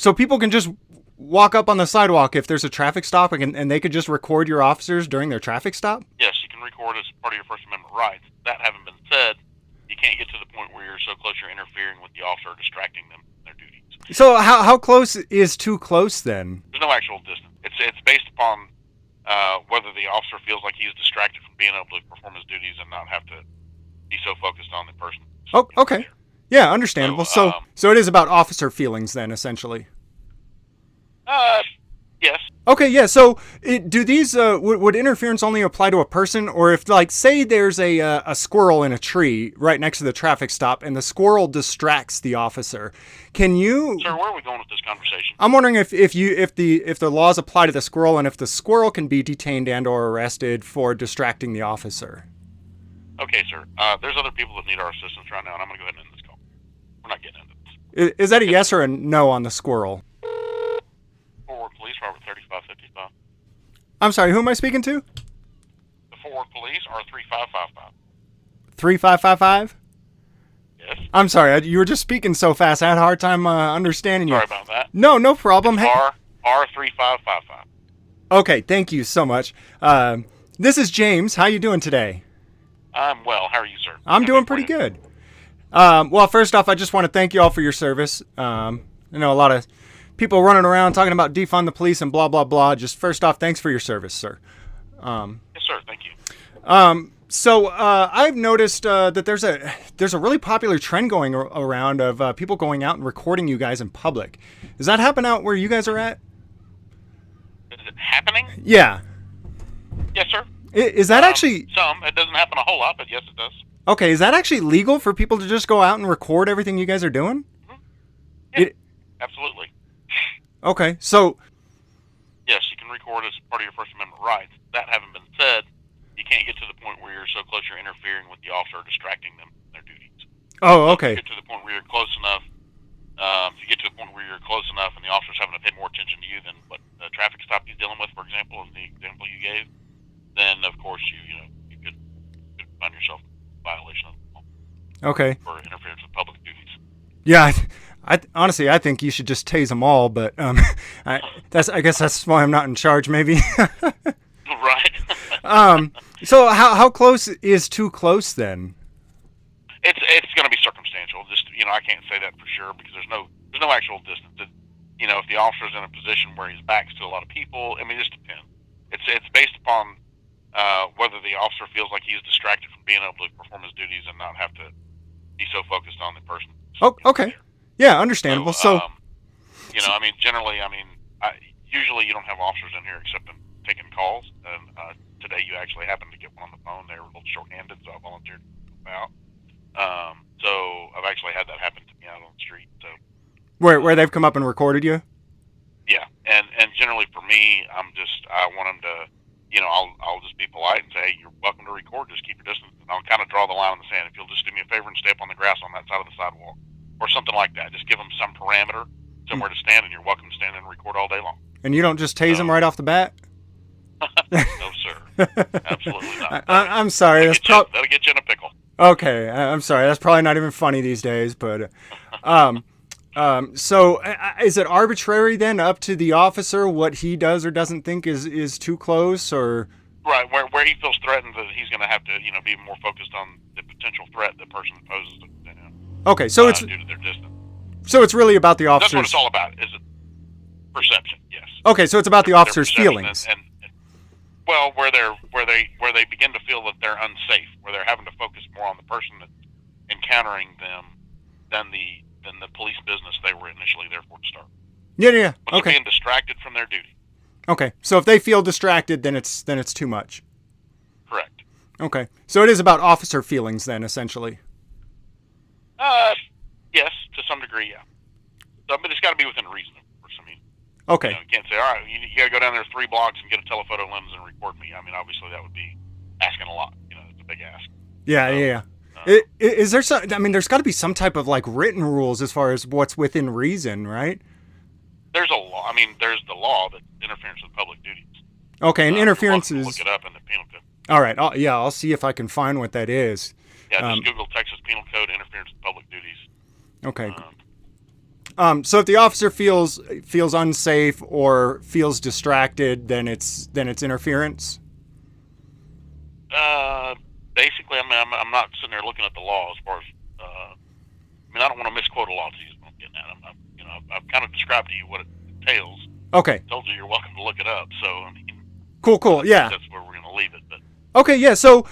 So people can just walk up on the sidewalk if there's a traffic stop, and they could just record your officers during their traffic stop? Yes, you can record as part of your First Amendment rights. That having been said, you can't get to the point where you're so close you're interfering with the officer or distracting them from their duties. So how close is too close then? There's no actual distance. It's based upon whether the officer feels like he's distracted from being able to perform his duties and not have to be so focused on the person. Oh, okay. Yeah, understandable. So it is about officer feelings then, essentially. Yes. Okay, yeah. So do these would interference only apply to a person, or if, like, say there's a squirrel in a tree right next to the traffic stop and the squirrel distracts the officer, can you? Sir, where are we going with this conversation? I'm wondering if the laws apply to the squirrel, and if the squirrel can be detained and or arrested for distracting the officer. Okay, sir. There's other people that need our assistance right now, and I'm going to go ahead and end this call. We're not getting into this. Is that a yes or a no on the squirrel? Forward Police, Robert 3555. I'm sorry, who am I speaking to? The Forward Police are 3555. 3555? Yes. I'm sorry, you were just speaking so fast, I had a hard time understanding you. Sorry about that. No problem. R3555. Okay, thank you so much. This is James. How you doing today? I'm well. How are you, sir? I'm doing pretty good. Well, first off, I just want to thank you all for your service. I know a lot of people running around talking about defund the police and blah, blah, blah. Just first off, thanks for your service, sir. Yes, sir. Thank you. So I've noticed that there's a really popular trend going around of people going out and recording you guys in public. Does that happen out where you guys are at? Is it happening? Yeah. Yes, sir. Is that actually... Some. It doesn't happen a whole lot, but yes, it does. Okay, is that actually legal for people to just go out and record everything you guys are doing? Yeah, absolutely. Okay, so... Yes, you can record as part of your First Amendment rights. That having been said, you can't get to the point where you're so close you're interfering with the officer or distracting them from their duties. Oh, okay. If you get to the point where you're close enough, and the officer's having to pay more attention to you than what the traffic stop he's dealing with, for example, is the example you gave, then of course you could find yourself in violation of the law. Okay. For interference with public duties. Yeah, I honestly think you should just tase them all, but I guess that's why I'm not in charge, maybe. Right. So how close is too close then? It's going to be circumstantial. Just I can't say that for sure because there's no actual distance. If the officer's in a position where his back's to a lot of people, I mean, it just depends. It's based upon whether the officer feels like he's distracted from being able to perform his duties and not have to be so focused on the person. Oh, okay. Yeah, understandable. So generally, usually you don't have officers in here except in taking calls. And today you actually happened to get one on the phone. They were a little short-handed, so I volunteered to help out. So I've actually had that happen to me out on the street. So where they've come up and recorded you? Yeah, and generally for me, I want them to, I'll just be polite and say, hey, you're welcome to record, just keep your distance. And I'll kind of draw the line in the sand. If you'll just do me a favor and stay up on the grass on that side of the sidewalk or something like that. Just give them some parameter, somewhere to stand, and you're welcome to stand and record all day long. And you don't just tase them right off the bat? No, sir. Absolutely not. I'm sorry. That'll get you in a pickle. Okay, I'm sorry. That's probably not even funny these days, but... So is it arbitrary then up to the officer what he does or doesn't think is too close, or? Right, where he feels threatened that he's going to have to, be more focused on the potential threat the person poses to him. Okay, so it's due to their distance. So it's really about the officer's. That's what it's all about. Is it perception? Yes. Okay, so it's about the officer's feelings. And where they begin to feel that they're unsafe, where they're having to focus more on the person that's encountering them than the police business they were initially there for to start. Yeah. Once okay. Being distracted from their duty. Okay, so if they feel distracted, then it's too much. Correct. Okay, so it is about officer feelings then, essentially. Yes, to some degree, yeah. So, but it's got to be within reason, of course. Okay. You can't say, all right, you got to go down there 3 blocks and get a telephoto lens and record me. Obviously that would be asking a lot. It's a big ask. Yeah. Is there some? There's got to be some type of written rules as far as what's within reason, right? There's a law. There's the law that interference with public duties. Okay, and interference is. Look it up in the penal code. All right. I'll see if I can find what that is. Yeah, just Google Texas Penal Code interference with public duties. Okay. So if the officer feels unsafe or feels distracted, then it's interference. Basically, I mean, I'm not sitting there looking at the law as far as. I mean, I don't want to misquote a law to you. Is what I'm getting at. I've kind of described to you what it entails. Okay. I told you you're welcome to look it up. So I mean, Cool. Yeah. that's where we're going to leave it. But Okay, yeah. So,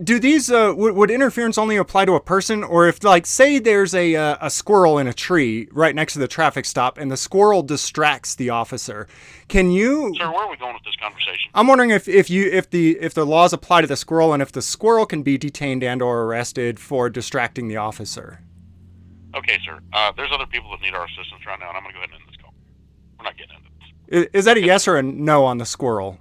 do these would interference only apply to a person, or if, like, say there's a squirrel in a tree right next to the traffic stop, and the squirrel distracts the officer? Can you? sir, where are we going with this conversation? I'm wondering if the laws apply to the squirrel, and if the squirrel can be detained and or arrested for distracting the officer. Okay, sir. There's other people that need our assistance right now, and I'm going to go ahead and end this call. We're not getting into this. Is that a yes or a no on the squirrel?